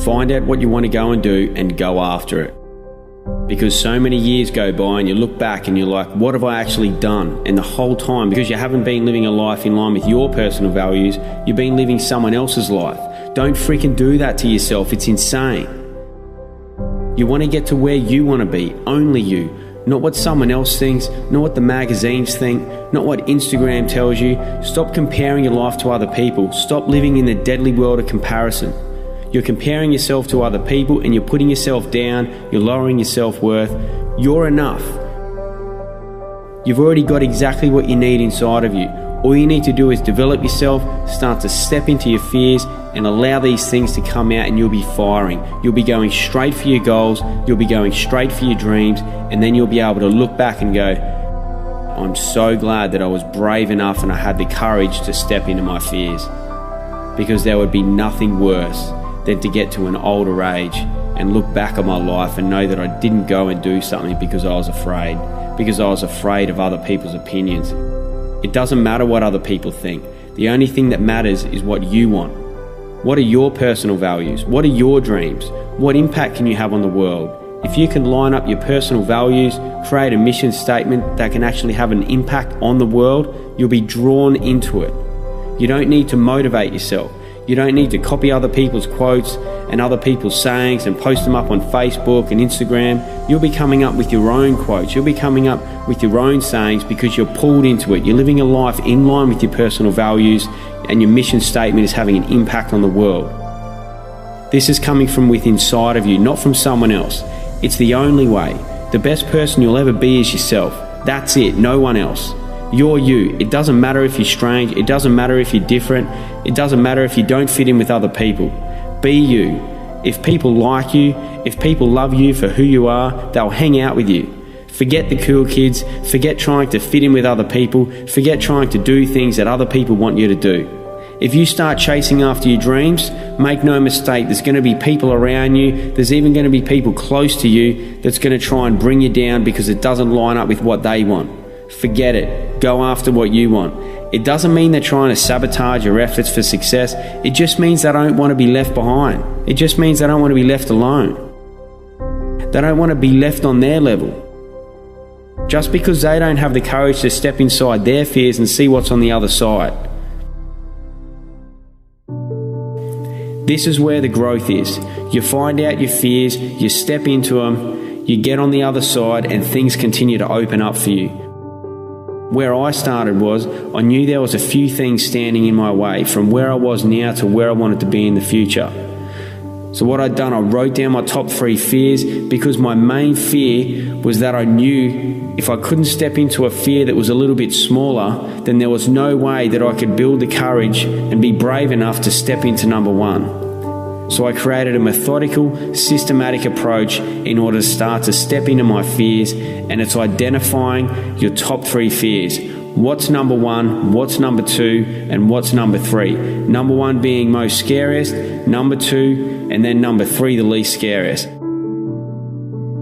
Find out what you want to go and do and go after it. Because so many years go by and you look back and you're like, what have I actually done? And the whole time, because you haven't been living a life in line with your personal values, you've been living someone else's life. Don't freaking do that to yourself. It's insane. You want to get to where you want to be, only you. Not what someone else thinks, not what the magazines think, not what Instagram tells you. Stop comparing your life to other people. Stop living in the deadly world of comparison. You're comparing yourself to other people and you're putting yourself down, you're lowering your self-worth. You're enough. You've already got exactly what you need inside of you. All you need to do is develop yourself, start to step into your fears and allow these things to come out, and you'll be firing. You'll be going straight for your goals, you'll be going straight for your dreams, and then you'll be able to look back and go, I'm so glad that I was brave enough and I had the courage to step into my fears. Because there would be nothing worse than to get to an older age and look back on my life and know that I didn't go and do something because I was afraid of other people's opinions. It doesn't matter what other people think. The only thing that matters is what you want. What are your personal values? What are your dreams? What impact can you have on the world? If you can line up your personal values, create a mission statement that can actually have an impact on the world, you'll be drawn into it. You don't need to motivate yourself. You don't need to copy other people's quotes and other people's sayings and post them up on Facebook and Instagram. You'll be coming up with your own quotes. You'll be coming up with your own sayings because you're pulled into it. You're living a life in line with your personal values, and your mission statement is having an impact on the world. This is coming from within inside of you, not from someone else. It's the only way. The best person you'll ever be is yourself. That's it, no one else. You're you. It doesn't matter if you're strange. It doesn't matter if you're different. It doesn't matter if you don't fit in with other people. Be you. If people like you, if people love you for who you are, they'll hang out with you. Forget the cool kids. Forget trying to fit in with other people. Forget trying to do things that other people want you to do. If you start chasing after your dreams, make no mistake, there's going to be people around you. There's even going to be people close to you that's going to try and bring you down because it doesn't line up with what they want. Forget it. Go after what you want. It doesn't mean they're trying to sabotage your efforts for success. It just means they don't want to be left behind. It just means they don't want to be left alone. They don't want to be left on their level. Just because they don't have the courage to step inside their fears and see what's on the other side. This is where the growth is. You find out your fears, you step into them, you get on the other side, and things continue to open up for you. Where I started was, I knew there was a few things standing in my way from where I was now to where I wanted to be in the future. So what I'd done, I wrote down my top 3 fears, because my main fear was that I knew if I couldn't step into a fear that was a little bit smaller, then there was no way that I could build the courage and be brave enough to step into number 1. So I created a methodical, systematic approach in order to start to step into my fears, and it's identifying your top 3 fears. What's number 1, what's number 2, and what's number 3? Number 1 being most scariest, number 2, and then number 3 the least scariest.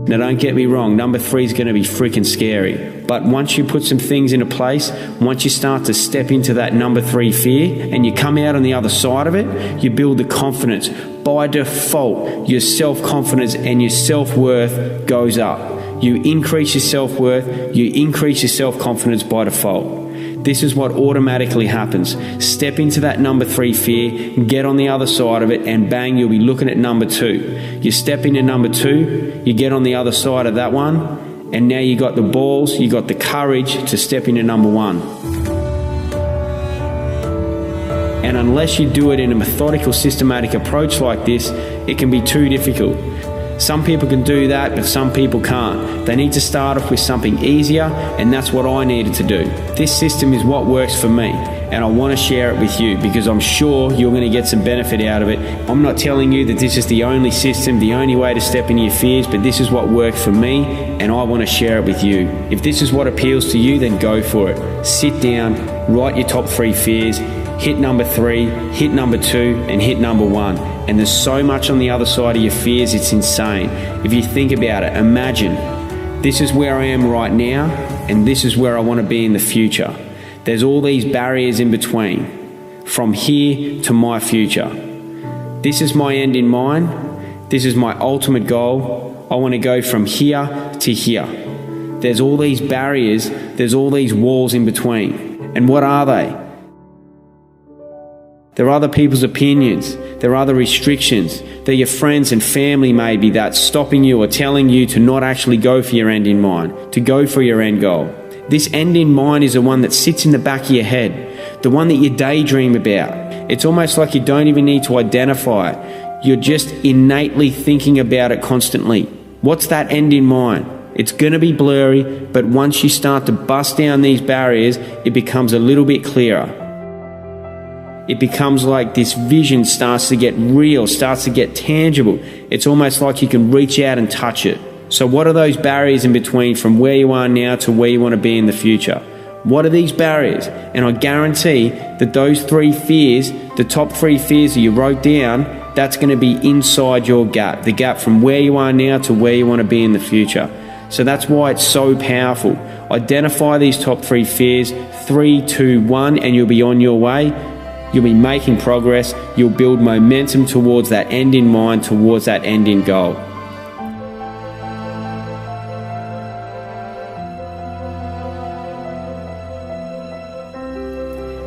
Now don't get me wrong, number 3 is going to be freaking scary. But once you put some things into place, once you start to step into that number 3 fear and you come out on the other side of it, you build the confidence. By default, your self-confidence and your self-worth goes up. You increase your self-worth, you increase your self-confidence by default. This is what automatically happens. Step into that number 3 fear, get on the other side of it, and bang, you'll be looking at number 2. You step into number 2, you get on the other side of that one, and now you got the balls, you got the courage to step into number 1. And unless you do it in a methodical, systematic approach like this, it can be too difficult. Some people can do that, but some people can't. They need to start off with something easier, and that's what I needed to do. This system is what works for me, and I want to share it with you because I'm sure you're going to get some benefit out of it. I'm not telling you that this is the only system, the only way to step into your fears, but this is what worked for me, and I want to share it with you. If this is what appeals to you, then go for it. Sit down, write your top 3 fears, hit number 3, hit number 2, and hit number 1. And there's so much on the other side of your fears, it's insane. If you think about it, imagine this is where I am right now, and this is where I want to be in the future. There's all these barriers in between, from here to my future. This is my end in mind, This is my ultimate goal. I want to go from here to here. There's all these barriers, there's all these walls in between. And what are they? They're other people's opinions. They're other restrictions. They're your friends and family maybe that's stopping you or telling you to not actually go for your end in mind, to go for your end goal. This end in mind is the one that sits in the back of your head, the one that you daydream about. It's almost like you don't even need to identify it. You're just innately thinking about it constantly. What's that end in mind? It's going to be blurry, but once you start to bust down these barriers, it becomes a little bit clearer. It becomes like this vision starts to get real, starts to get tangible. It's almost like you can reach out and touch it. So what are those barriers in between from where you are now to where you want to be in the future? What are these barriers? And I guarantee that those 3 fears, the top 3 fears that you wrote down, that's going to be inside your gap, the gap from where you are now to where you want to be in the future. So that's why it's so powerful. Identify these top 3 fears, 3, 2, 1, and you'll be on your way. You'll be making progress. You'll build momentum towards that end in mind, towards that end in goal.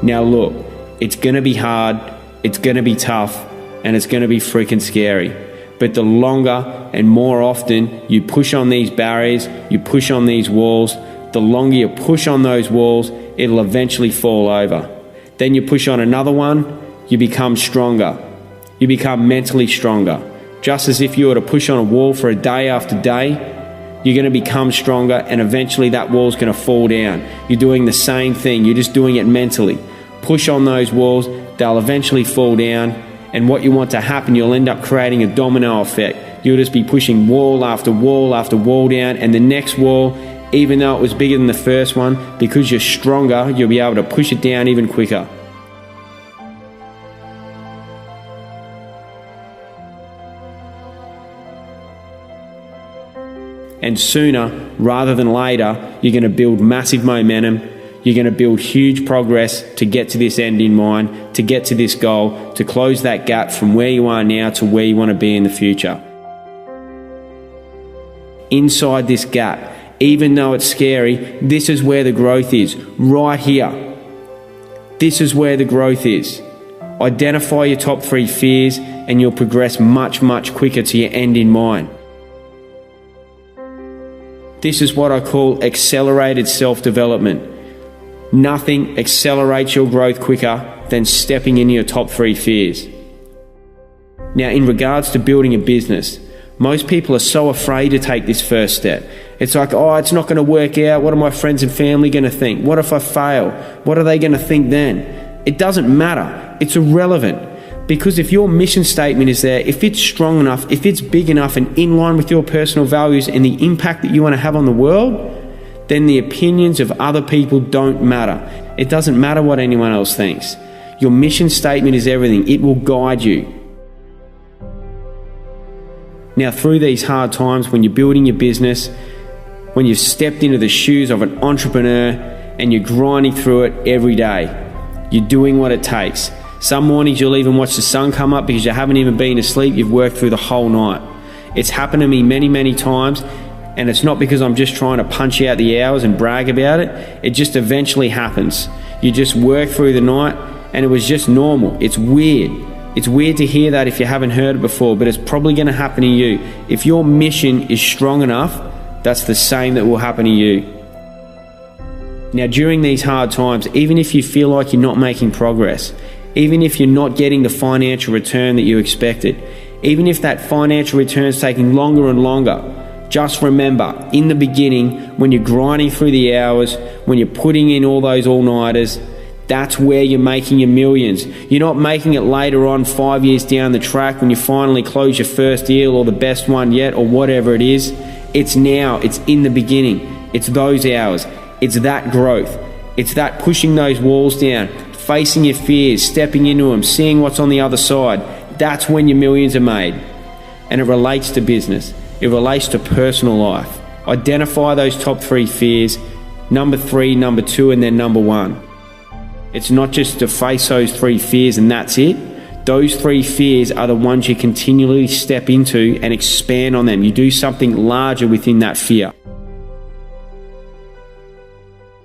Now look, it's going to be hard, it's going to be tough, and it's going to be freaking scary. But the longer and more often you push on these barriers, you push on these walls, the longer you push on those walls, it'll eventually fall over. Then you push on another one, you become stronger. You become mentally stronger. Just as if you were to push on a wall for a day after day, you're going to become stronger, and eventually that wall's going to fall down. You're doing the same thing, you're just doing it mentally. Push on those walls, they'll eventually fall down, and what you want to happen, you'll end up creating a domino effect. You'll just be pushing wall after wall after wall down, and the next wall, even though it was bigger than the first one, because you're stronger, you'll be able to push it down even quicker. And sooner rather than later, you're going to build massive momentum. You're going to build huge progress to get to this end in mind, to get to this goal, to close that gap from where you are now to where you want to be in the future. Inside this gap, even though it's scary, this is where the growth is, right here. This is where the growth is. Identify your top 3 fears and you'll progress much, much quicker to your end in mind. This is what I call accelerated self-development. Nothing accelerates your growth quicker than stepping into your top 3 fears. Now, in regards to building a business, most people are so afraid to take this first step. It's like, oh, it's not going to work out. What are my friends and family going to think? What if I fail? What are they going to think then? It doesn't matter. It's irrelevant. Because if your mission statement is there, if it's strong enough, if it's big enough and in line with your personal values and the impact that you want to have on the world, then the opinions of other people don't matter. It doesn't matter what anyone else thinks. Your mission statement is everything. It will guide you. Now, through these hard times, when you're building your business, when you've stepped into the shoes of an entrepreneur and you're grinding through it every day, you're doing what it takes. Some mornings you'll even watch the sun come up because you haven't even been asleep. You've worked through the whole night. It's happened to me many, many times, and it's not because I'm just trying to punch out the hours and brag about it. It just eventually happens. You just work through the night, and it was just normal. It's weird. It's weird to hear that if you haven't heard it before, but it's probably going to happen to you. If your mission is strong enough, that's the same that will happen to you. Now, during these hard times, even if you feel like you're not making progress, even if you're not getting the financial return that you expected, even if that financial return is taking longer and longer, just remember, in the beginning, when you're grinding through the hours, when you're putting in all those all-nighters, that's where you're making your millions. You're not making it later on 5 years down the track when you finally close your first deal or the best one yet or whatever it is. It's now. It's in the beginning. It's those hours. It's that growth. It's that pushing those walls down, facing your fears, stepping into them, seeing what's on the other side. That's when your millions are made. And it relates to business. It relates to personal life. Identify those top 3 fears, number 3, number 2, and then number 1. It's not just to face those 3 fears and that's it. Those 3 fears are the ones you continually step into and expand on them. You do something larger within that fear.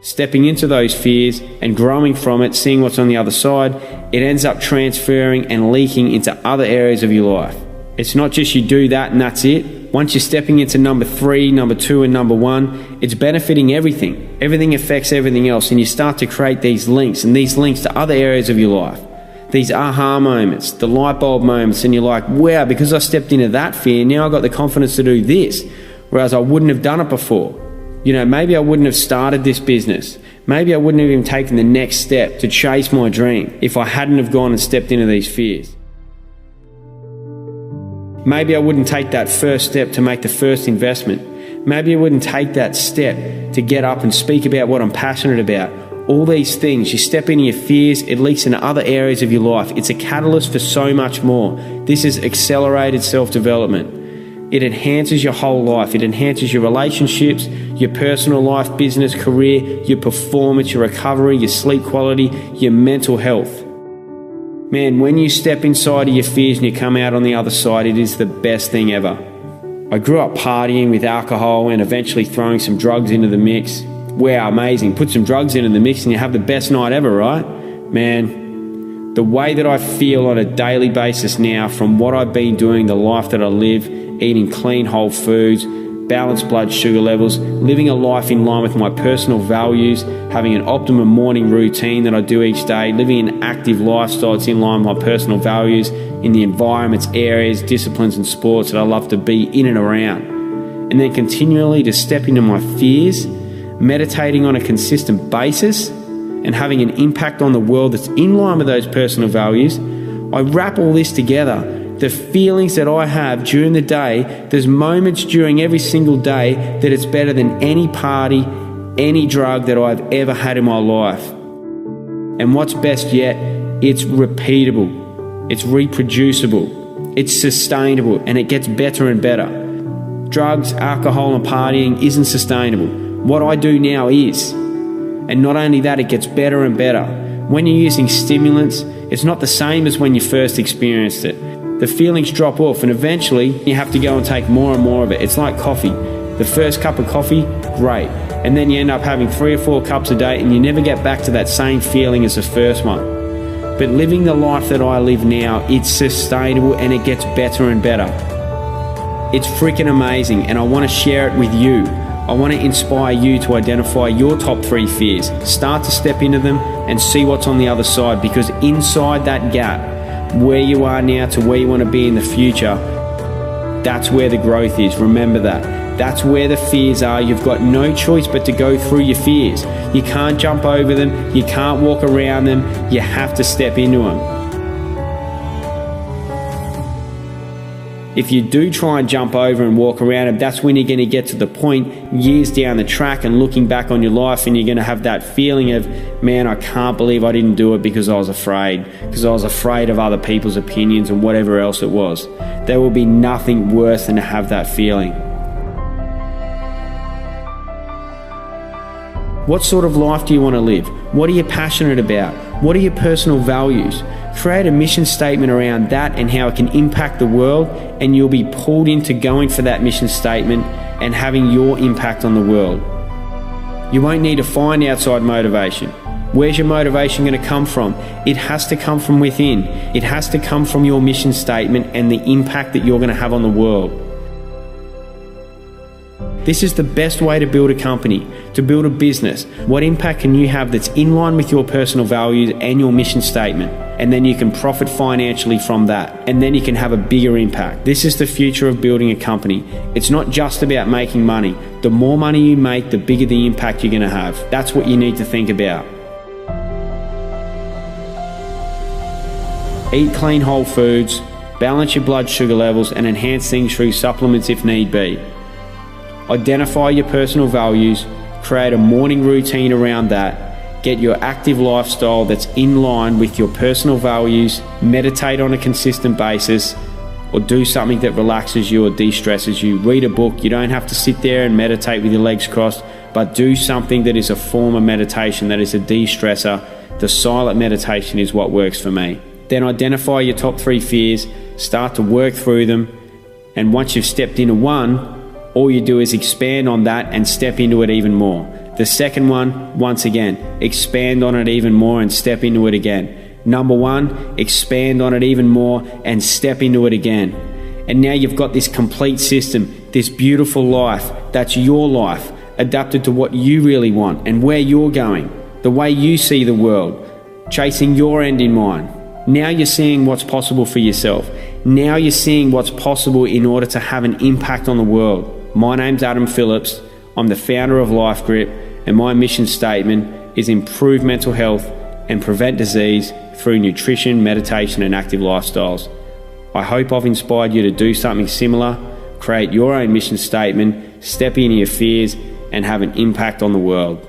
Stepping into those fears and growing from it, seeing what's on the other side, it ends up transferring and leaking into other areas of your life. It's not just you do that and that's it. Once you're stepping into number 3, number 2, and number 1, it's benefiting everything. Everything affects everything else, and you start to create these links, and these links to other areas of your life. These aha moments, the light bulb moments, and you're like, wow, because I stepped into that fear, now I've got the confidence to do this, whereas I wouldn't have done it before. Maybe I wouldn't have started this business. Maybe I wouldn't have even taken the next step to chase my dream if I hadn't have gone and stepped into these fears. Maybe I wouldn't take that first step to make the first investment. Maybe I wouldn't take that step to get up and speak about what I'm passionate about. All these things, you step into your fears, it leaks into other areas of your life. It's a catalyst for so much more. This is accelerated self-development. It enhances your whole life. It enhances your relationships, your personal life, business, career, your performance, your recovery, your sleep quality, your mental health. Man, when you step inside of your fears and you come out on the other side, it is the best thing ever. I grew up partying with alcohol and eventually throwing some drugs into the mix. Wow, amazing. Put some drugs into the mix and you have the best night ever, right? Man, the way that I feel on a daily basis now from what I've been doing, the life that I live, eating clean whole foods, balanced blood sugar levels, living a life in line with my personal values, having an optimum morning routine that I do each day, living an active lifestyle that's in line with my personal values in the environments, areas, disciplines and sports that I love to be in and around. And then continually to step into my fears, meditating on a consistent basis and having an impact on the world that's in line with those personal values. I wrap all this together. The feelings that I have during the day, there's moments during every single day that it's better than any party, any drug that I've ever had in my life. And what's best yet, it's repeatable, it's reproducible, it's sustainable, and it gets better and better. Drugs, alcohol, and partying isn't sustainable. What I do now is. And not only that, it gets better and better. When you're using stimulants, it's not the same as when you first experienced it. The feelings drop off and eventually you have to go and take more and more of it. It's like coffee. The first cup of coffee, great. And then you end up having 3 or 4 cups a day and you never get back to that same feeling as the first one. But living the life that I live now, it's sustainable and it gets better and better. It's freaking amazing and I want to share it with you. I want to inspire you to identify your top 3 fears. Start to step into them and see what's on the other side, because inside that gap, where you are now to where you want to be in the future, that's where the growth is. Remember that. That's where the fears are. You've got no choice but to go through your fears. You can't jump over them. You can't walk around them. You have to step into them. If you do try and jump over and walk around them, that's when you're going to get to the point years down the track and looking back on your life and you're going to have that feeling of, man, I can't believe I didn't do it because I was afraid of other people's opinions and whatever else it was. There will be nothing worse than to have that feeling. What sort of life do you want to live? What are you passionate about? What are your personal values? Create a mission statement around that and how it can impact the world, and you'll be pulled into going for that mission statement and having your impact on the world. You won't need to find outside motivation. Where's your motivation going to come from? It has to come from within. It has to come from your mission statement and the impact that you're going to have on the world. This is the best way to build a company, to build a business. What impact can you have that's in line with your personal values and your mission statement? And then you can profit financially from that. And then you can have a bigger impact. This is the future of building a company. It's not just about making money. The more money you make, the bigger the impact you're going to have. That's what you need to think about. Eat clean whole foods, balance your blood sugar levels, and enhance things through supplements if need be. Identify your personal values, create a morning routine around that, get your active lifestyle that's in line with your personal values, meditate on a consistent basis, or do something that relaxes you or de-stresses you. Read a book. You don't have to sit there and meditate with your legs crossed, but do something that is a form of meditation, that is a de-stressor. The silent meditation is what works for me. Then identify your top 3 fears, start to work through them, and once you've stepped into one, all you do is expand on that and step into it even more. The second one, once again, expand on it even more and step into it again. Number 1, expand on it even more and step into it again. And now you've got this complete system, this beautiful life, that's your life, adapted to what you really want and where you're going, the way you see the world, chasing your end in mind. Now you're seeing what's possible for yourself. Now you're seeing what's possible in order to have an impact on the world. My name's Adam Phillips. I'm the founder of Life Grip, and my mission statement is improve mental health and prevent disease through nutrition, meditation, and active lifestyles. I hope I've inspired you to do something similar, create your own mission statement, step into your fears, and have an impact on the world.